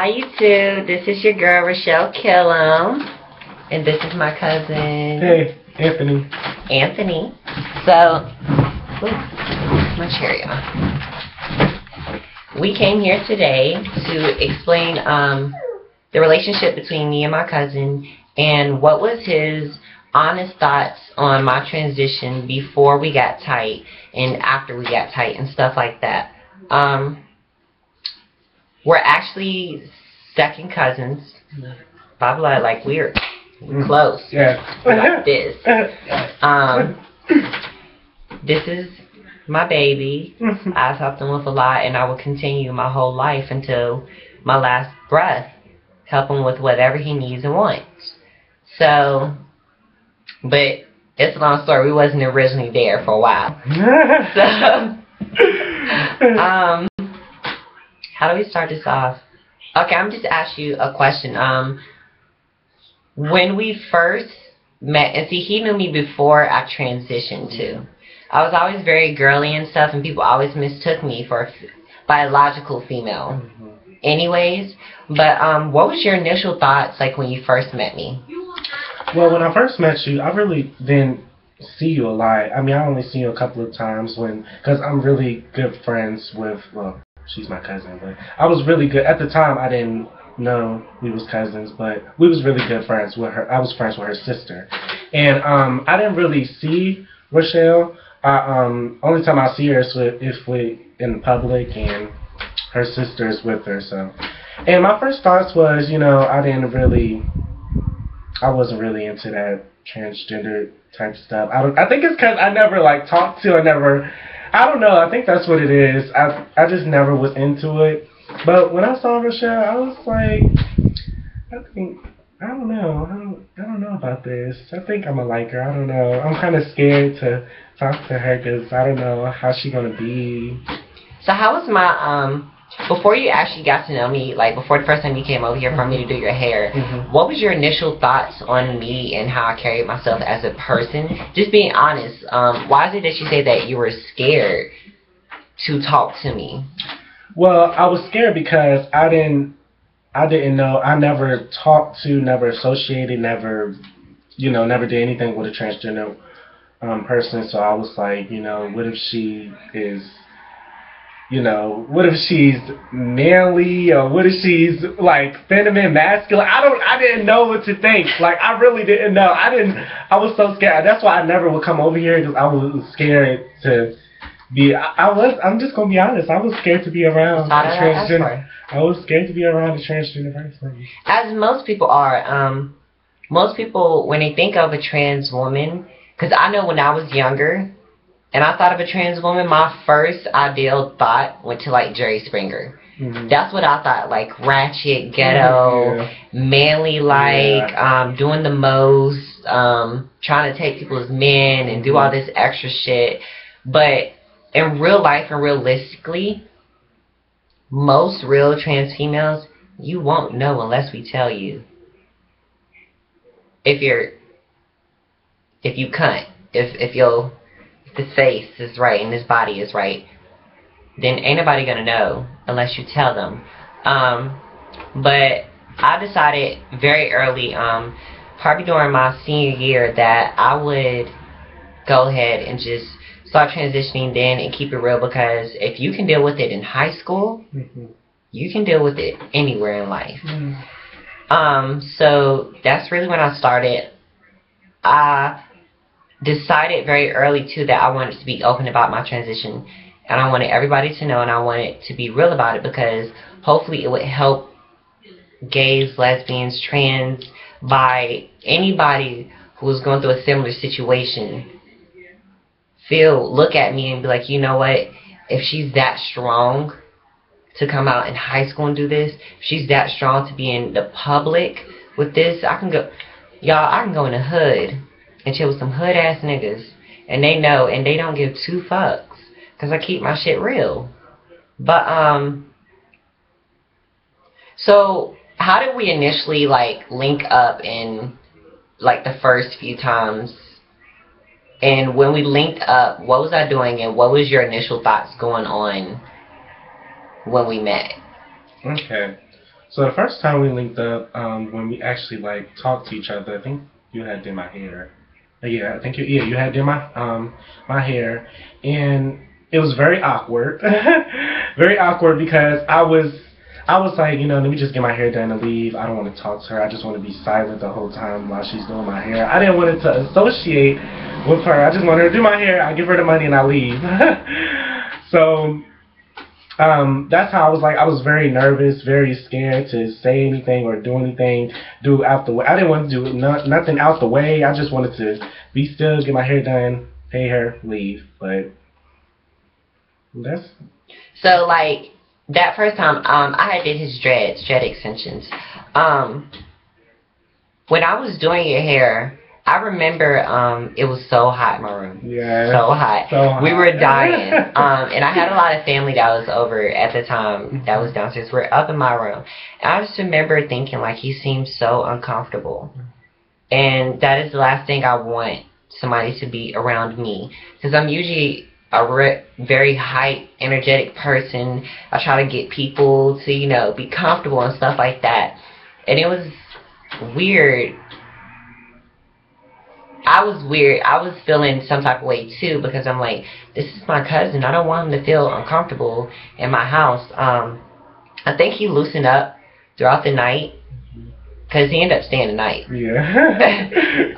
Hi, you two. This is your girl, Rochelle Killam. And this is my cousin. Hey, Anthony. Anthony. So, my chair, y'all. We came here today to explain the relationship between me and my cousin and what was his honest thoughts on my transition before we got tight and after we got tight and stuff like that. We're actually second cousins by blood, like we're close. Yeah. Like this. This is my baby. I've helped him with a lot, and I will continue my whole life until my last breath. Help him with whatever he needs and wants. So, but it's a long story. We wasn't originally there for a while. So, how do we start this off? Okay, I'm just ask you a question. When we first met, and see, he knew me before I transitioned too. I was always very girly and stuff, and people always mistook me for a biological female. Anyways, but what was your initial thoughts like when you first met me? Well, when I first met you, I really didn't see you a lot. I mean, I only seen you a couple of times because I'm really good friends with, well, she's my cousin, but I was really good. At the time, I didn't know we was cousins, but we was really good friends with her. I was friends with her sister. And I didn't really see Rochelle. Only time I see her is if we in public and her sister is with her. So, and my first thoughts was, I wasn't really into that transgender type stuff. I think it's because I never talked to. I don't know. I think that's what it is. I just never was into it. But when I saw Rochelle, I was like, I don't know about this. I think I'm gonna like her. I don't know. I'm kind of scared to talk to her because I don't know how she gonna be. So how was my before you actually got to know me, like before the first time you came over here for me to do your hair, what was your initial thoughts on me and how I carried myself as a person? Just being honest, why is it that you say that you were scared to talk to me? Well, I was scared because I didn't know. I never talked to, never associated, never did anything with a transgender person. So I was like, what if she is, what if she's manly, or what if she's feminine, masculine? I didn't know what to think. I really didn't know. I was so scared. That's why I never would come over here because I was scared to be. I'm just gonna be honest. I was scared to be around a transgender. I was scared to be around a transgender person. As most people are. Most people, when they think of a trans woman, because I know when I was younger, and I thought of a trans woman, my first ideal thought went to Jerry Springer. That's what I thought, ratchet, ghetto, manly, doing the most, trying to take people's men and do all this extra shit. But in real life and realistically, most real trans females, you won't know unless we tell you. If you cunt, if the face is right and this body is right, then ain't nobody gonna know unless you tell them. But I decided very early, probably during my senior year, that I would go ahead and just start transitioning then and keep it real, because if you can deal with it in high school, you can deal with it anywhere in life. So that's really when I started. I decided very early too that I wanted to be open about my transition, and I wanted everybody to know, and I wanted to be real about it, because hopefully it would help gays, lesbians, trans, bi, anybody who was going through a similar situation look at me and be like, you know what, if she's that strong to come out in high school and do this, if she's that strong to be in the public with this, I can go in the hood and chill with some hood ass niggas, and they know, and they don't give two fucks, because I keep my shit real. But so how did we initially link up in the first few times? And when we linked up, what was I doing, and what was your initial thoughts going on when we met? Okay. So the first time we linked up, when we actually like talked to each other, I think you had did my hair. Yeah, I think you had did my hair, and it was very awkward, very awkward because I was like, let me just get my hair done and leave. I don't want to talk to her. I just want to be silent the whole time while she's doing my hair. I didn't want it to associate with her. I just want her to do my hair. I give her the money and I leave. So that's how I was like. I was very nervous, very scared to say anything or do anything. Do out the way. I didn't want to do nothing out the way. I just wanted to be still, get my hair done, pay her, leave. But that's So like that first time, I had did his dread extensions. When I was doing your hair, I remember it was so hot in my room. yeah, So hot. so hot. We were dying. And I had a lot of family that was over at the time that was downstairs. We're up in my room. And I just remember thinking like he seemed so uncomfortable. And that is the last thing I want somebody to be around me. Because I'm usually a very high energetic person. I try to get people to, be comfortable and stuff like that. And it was weird. I was weird. I was feeling some type of way too because I'm like, this is my cousin. I don't want him to feel uncomfortable in my house. I think he loosened up throughout the night because he ended up staying the night. Yeah.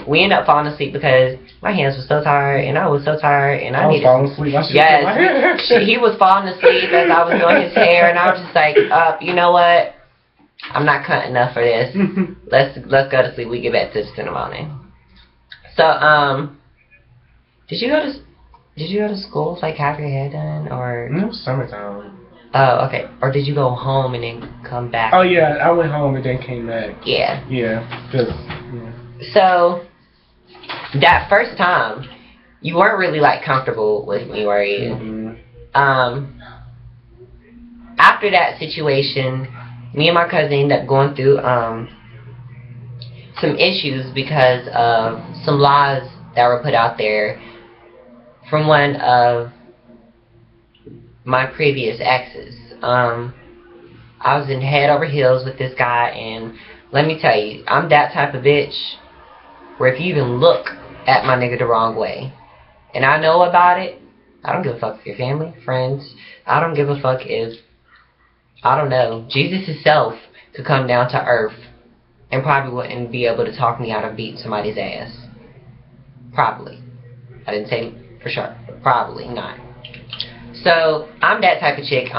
We ended up falling asleep because my hands were so tired and I was so tired and I was needed. falling asleep. Yes, he was falling asleep as I was doing his hair and I was just like, you know what? I'm not cutting enough for this. Let's go to sleep. We get back to this in the morning. So, did you go to school to like have your hair done or? No, it was summertime. Oh, okay. Or did you go home and then come back? Oh yeah, I went home and then came back. Yeah. Yeah. So, that first time, you weren't really like comfortable with me, were you? Mm-hmm. After that situation, me and my cousin ended up going through some issues because of some laws that were put out there from one of my previous exes. I was in head over heels with this guy, and let me tell you, I'm that type of bitch where if you even look at my nigga the wrong way, and I know about it, I don't give a fuck if you're family, friends. I don't give a fuck if, I don't know, Jesus himself could come down to earth and probably wouldn't be able to talk me out of beating somebody's ass. Probably. I didn't say for sure, but probably not. So, I'm that type of chick.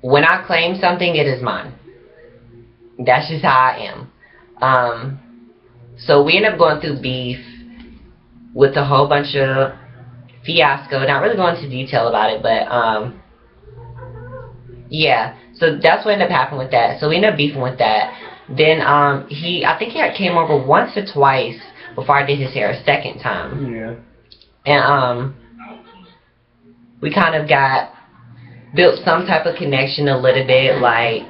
When I claim something, it is mine. That's just how I am. So we end up going through beef with a whole bunch of fiasco. Not really going into detail about it, but yeah. So that's what ended up happening with that. So we ended up beefing with that. Then I think he had came over once or twice before I did his hair a second time. Yeah. And we kind of built some type of connection a little bit, like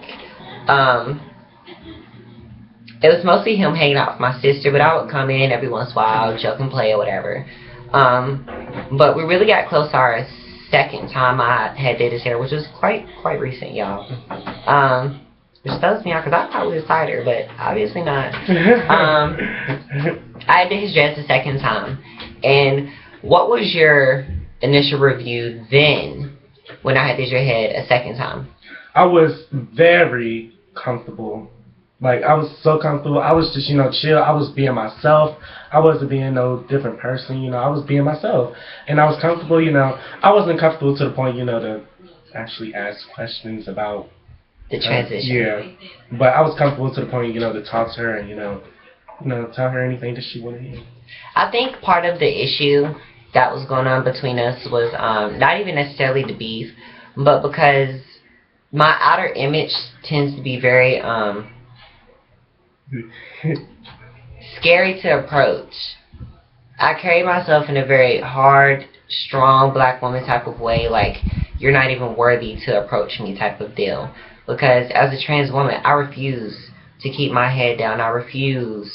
it was mostly him hanging out with my sister, but I would come in every once in a while, joke and play or whatever. But we really got close our second time I had did his hair, which was quite recent, y'all. Which throws me out because I thought we was tighter, but obviously not. I did his dress the second time. And what was your initial review then when I had did your head a second time? I was very comfortable. Like, I was so comfortable. I was just, chill. I was being myself. I wasn't being no different person, I was being myself. And I was comfortable, I wasn't comfortable to the point, to actually ask questions about the transition. Yeah. But I was comfortable to the point, to talk to her and, tell her anything that she wanted to hear. I think part of the issue that was going on between us was not even necessarily the beef, but because my outer image tends to be very scary to approach. I carry myself in a very hard, strong black woman type of way, like you're not even worthy to approach me type of deal. Because as a trans woman, I refuse to keep my head down. I refuse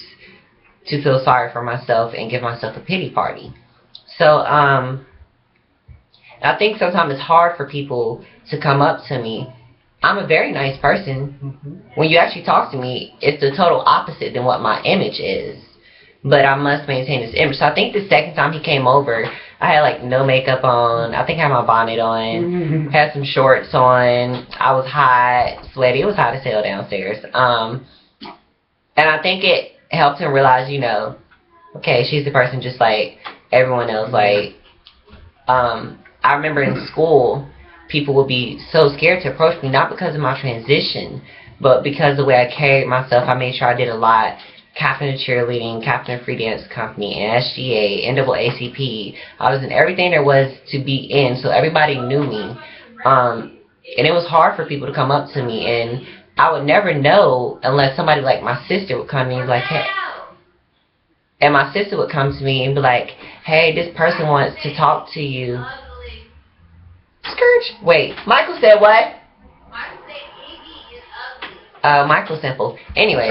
to feel sorry for myself and give myself a pity party. So, I think sometimes it's hard for people to come up to me I'm a very nice person. When you actually talk to me, it's the total opposite than what my image is. But I must maintain this image. So I think the second time he came over, I had like no makeup on. I think I had my bonnet on, had some shorts on. I was hot, sweaty. It was hot as hell downstairs. And I think it helped him realize, you know, okay, she's the person just like everyone else. Like, I remember in school, people would be so scared to approach me, not because of my transition, but because of the way I carried myself. I made sure I did a lot. Captain of cheerleading, captain of free dance company, SGA, NAACP. I was in everything there was to be in, so everybody knew me. And it was hard for people to come up to me, and I would never know unless somebody like my sister would come to me and be like, hey. And my sister would come to me and be like, hey, this person wants to talk to you. Scourge. Wait, Michael said what? Michael Simple. Anyway,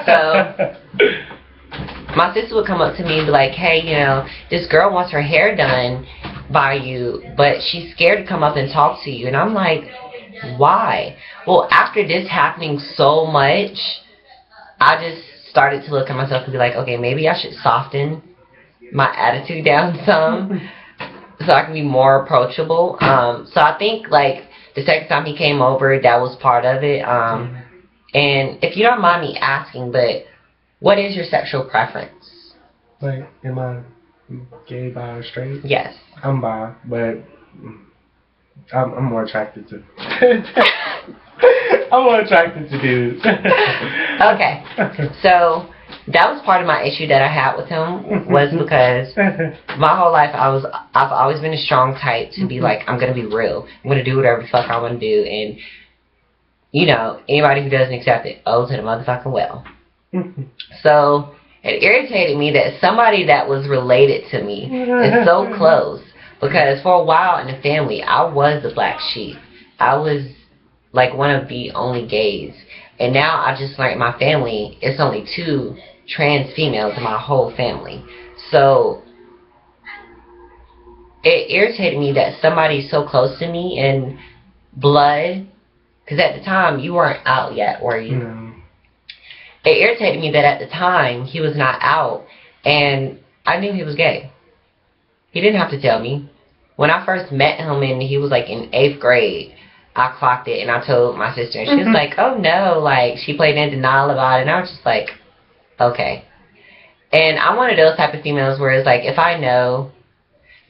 so my sister would come up to me and be like, hey, you know, this girl wants her hair done by you, but she's scared to come up and talk to you. And I'm like, why? Well, after this happening so much, I just started to look at myself and be like, okay, maybe I should soften my attitude down some so I can be more approachable. So I think, like, the second time he came over, that was part of it. And if you don't mind me asking, but what is your sexual preference? Like, am I gay, bi, or straight? Yes. I'm bi, but I'm more attracted to. I'm more attracted to dudes. Okay. So that was part of my issue that I had with him, was because my whole life I've always been a strong type to be like, I'm gonna be real. I'm gonna do whatever the fuck I wanna do, and you know, anybody who doesn't accept it owes it a motherfucking well. So it irritated me that somebody that was related to me is so close, because for a while in the family I was the black sheep. I was like one of the only gays. And now I just learned my family, it's only 2 trans females in my whole family. So it irritated me that somebody so close to me in blood, because at the time you weren't out yet, were you? No. It irritated me that at the time he was not out, and I knew he was gay. He didn't have to tell me. When I first met him and he was like in 8th grade, I clocked it and I told my sister, and she was like, oh no, like she played in denial about it, and I was just like, okay. And I'm one of those type of females where it's like, if I know,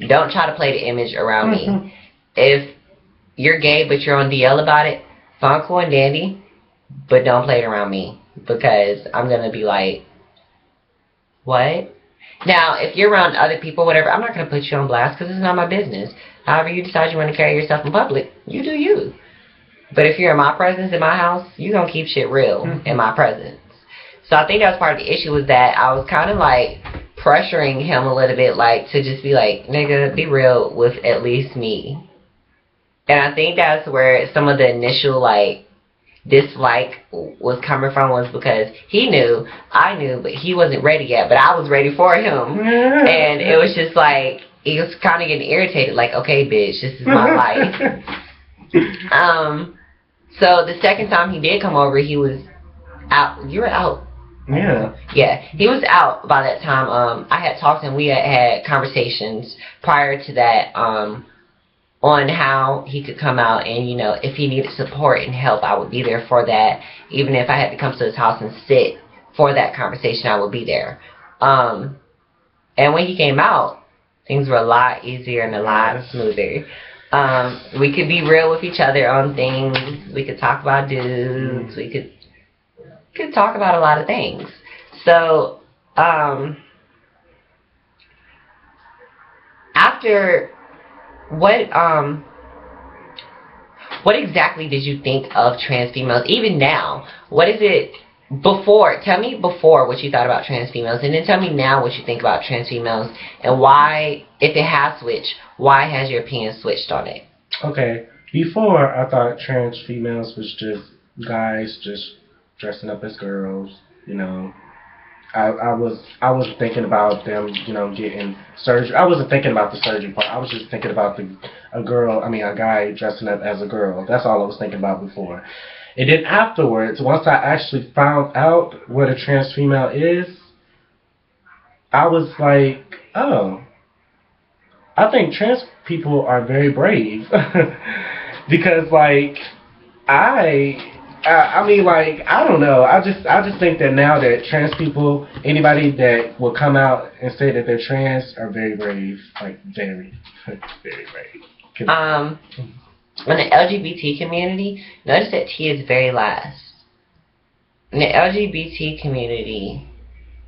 don't try to play the image around me. If you're gay but you're on DL about it, fine, cool and dandy, but don't play it around me, because I'm gonna be like, what? Now, if you're around other people, whatever, I'm not going to put you on blast because it's not my business. However you decide you want to carry yourself in public, you do you. But if you're in my presence, in my house, you're going to keep shit real in my presence. So I think that was part of the issue, was that I was kind of like pressuring him a little bit, like to just be like, nigga, be real with at least me. And I think that's where some of the initial like dislike was coming from, was because he knew, I knew, but he wasn't ready yet, but I was ready for him. And it was just like, he was kind of getting irritated, like, okay, bitch, this is my life. So the second time he did come over, he was out. You were out. Yeah. Yeah, he was out by that time. I had talked to him, we had conversations prior to that, on how he could come out, and, you know, if he needed support and help, I would be there for that. Even if I had to come to his house and sit for that conversation, I would be there. And when he came out, things were a lot easier and a lot smoother. We could be real with each other on things. We could talk about dudes. We could talk about a lot of things. So, after... What exactly did you think of trans females? Even now, what is it before? Tell me before what you thought about trans females, and then tell me now what you think about trans females, and why, if it has switched, why has your opinion switched on it? Okay, before I thought trans females was just guys just dressing up as girls, you know, I was thinking about them, getting surgery. I wasn't thinking about the surgery part. I was just thinking about a guy dressing up as a girl. That's all I was thinking about before. And then afterwards, once I actually found out what a trans female is, I was like, oh, I think trans people are very brave because I. I don't know. I just think that now that trans people, anybody that will come out and say that they're trans, are very brave, like very, very brave. In the LGBT community, notice that T is very last. In the LGBT community,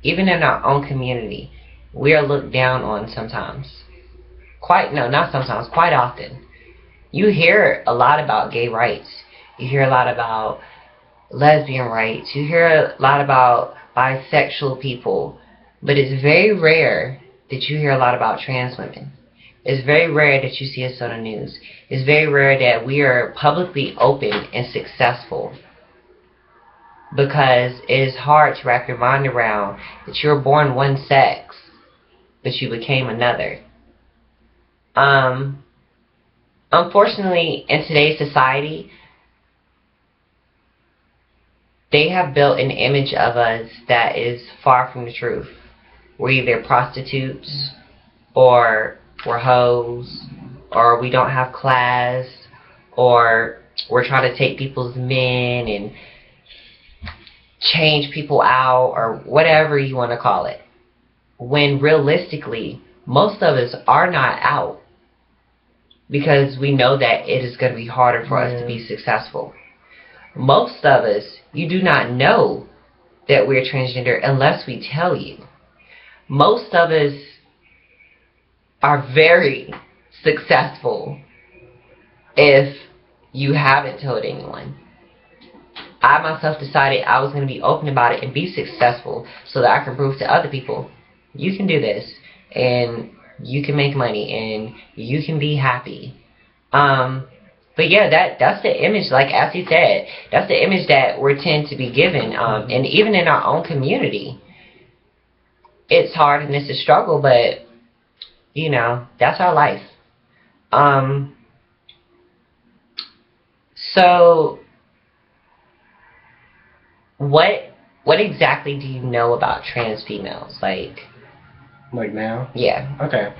even in our own community, we are looked down on sometimes. Not sometimes, quite often. You hear a lot about gay rights. You hear a lot about lesbian rights. You hear a lot about bisexual people. But it's very rare that you hear a lot about trans women. It's very rare that you see us on the news. It's very rare that we are publicly open and successful. Because it is hard to wrap your mind around that you were born one sex, but you became another. Unfortunately, in today's society, they have built an image of us that is far from the truth. We're either prostitutes, or we're hoes, or we don't have class, or we're trying to take people's men and change people out, or whatever you want to call it. When realistically, most of us are not out because we know that it is going to be harder for us to be successful. Most of us, you do not know that we're transgender unless we tell you. Most of us are very successful if you haven't told anyone. I myself decided I was going to be open about it and be successful so that I can prove to other people, you can do this, and you can make money, and you can be happy. But yeah, that's the image, like as he said, that's the image that we tend to be given. And even in our own community, it's hard and it's a struggle, but, that's our life. So, what exactly do you know about trans females? Like now? Yeah. Okay.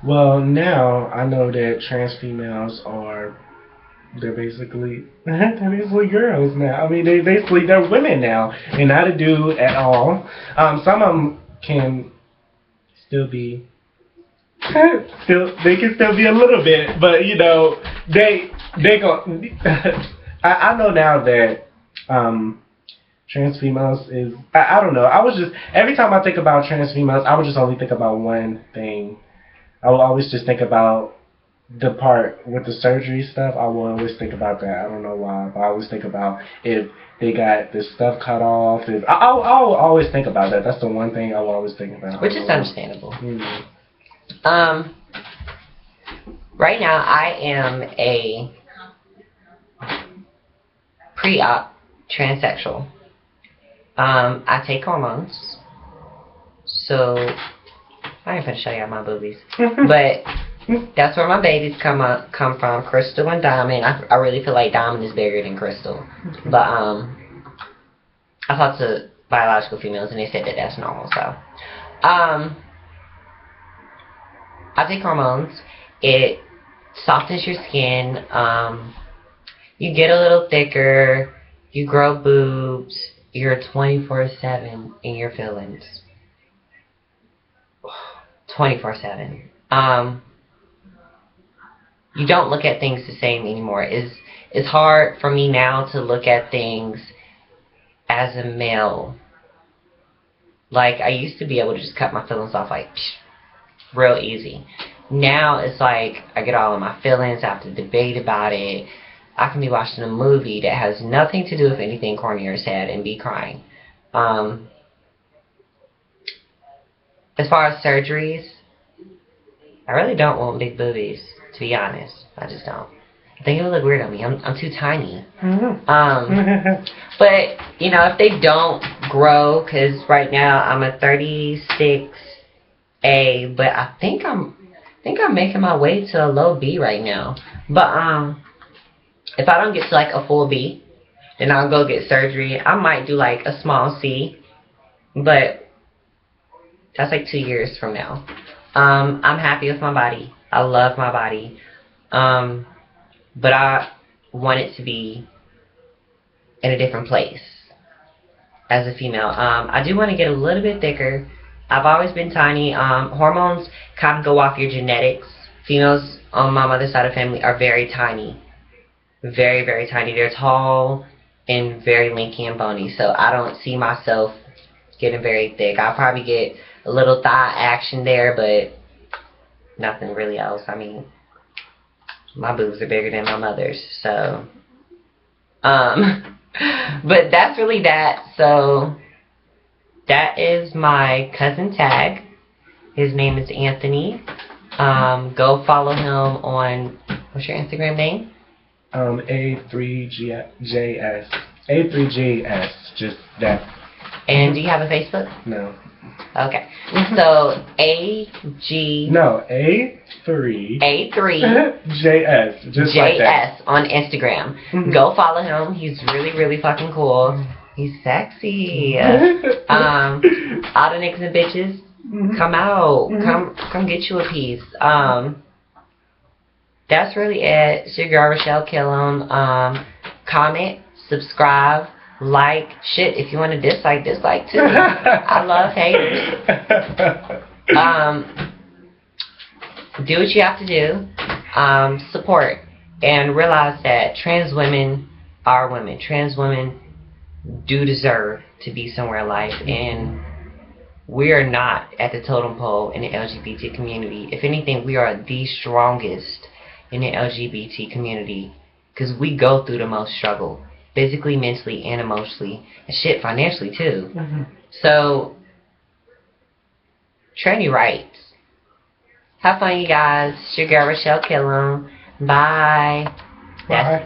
Well, now I know that trans females they're basically girls now. I mean, they're women now, and not a dude at all. Some of them can still be, they can still be a little bit, but they go. I know now that trans females is, I don't know. I was just, every time I think about trans females, I would just only think about one thing. I will always just think about the part with the surgery stuff. I will always think about that. I don't know why, but I always think about if they got this stuff cut off. I'll always think about that. That's the one thing I will always think about. Which is understandable. Mm-hmm. Right now I am a pre-op transsexual. I take hormones, so I ain't gonna show y'all my boobies, but that's where my babies come from, Crystal and Diamond. I really feel like Diamond is bigger than Crystal, but I talked to biological females and they said that that's normal. So I take hormones. It softens your skin. You get a little thicker. You grow boobs. You're 24/7 in your feelings. 24/7. You don't look at things the same anymore. It's hard for me now to look at things as a male. Like, I used to be able to just cut my feelings off like real easy. Now it's like I get all of my feelings. I have to debate about it. I can be watching a movie that has nothing to do with anything corny or sad and be crying. As far as surgeries, I really don't want big boobies, to be honest. I just don't. I think it would look weird on me. I'm too tiny. Mm-hmm. But, you know, if they don't grow, because right now I'm a 36A, but I think I'm making my way to a low B right now. But if I don't get to like a full B, then I'll go get surgery. I might do like a small C, but that's like 2 years from now. I'm happy with my body. I love my body. But I want it to be in a different place as a female. I do want to get a little bit thicker. I've always been tiny. Hormones kind of go off your genetics. Females on my mother's side of the family are very tiny. Very, very tiny. They're tall and very lanky and bony. So I don't see myself getting very thick. I'll probably get a little thigh action there, but nothing really else. I mean, my boobs are bigger than my mother's, so but that's really that. So that is my cousin Tag. His name is Anthony. Go follow him on, what's your Instagram name? A3GS. A3GS. Just that. And do you have a Facebook? No. Okay. So A3 JS. Just like that. JS on Instagram. Go follow him. He's really, really fucking cool. He's sexy. All the niggas and bitches, come out. Come get you a piece. That's really it. It's your girl Rochelle Killam. Comment, subscribe, like, shit. If you want to dislike too. I love haters. Do what you have to do. Support and realize that trans women are women. Trans women do deserve to be somewhere in life, and we are not at the totem pole in the LGBT community. If anything, we are the strongest in the LGBT community because we go through the most struggle, physically, mentally, and emotionally, and shit, financially too. So, tranny rights. Have fun, you guys. It's your girl Rochelle Killam. Bye. Bye.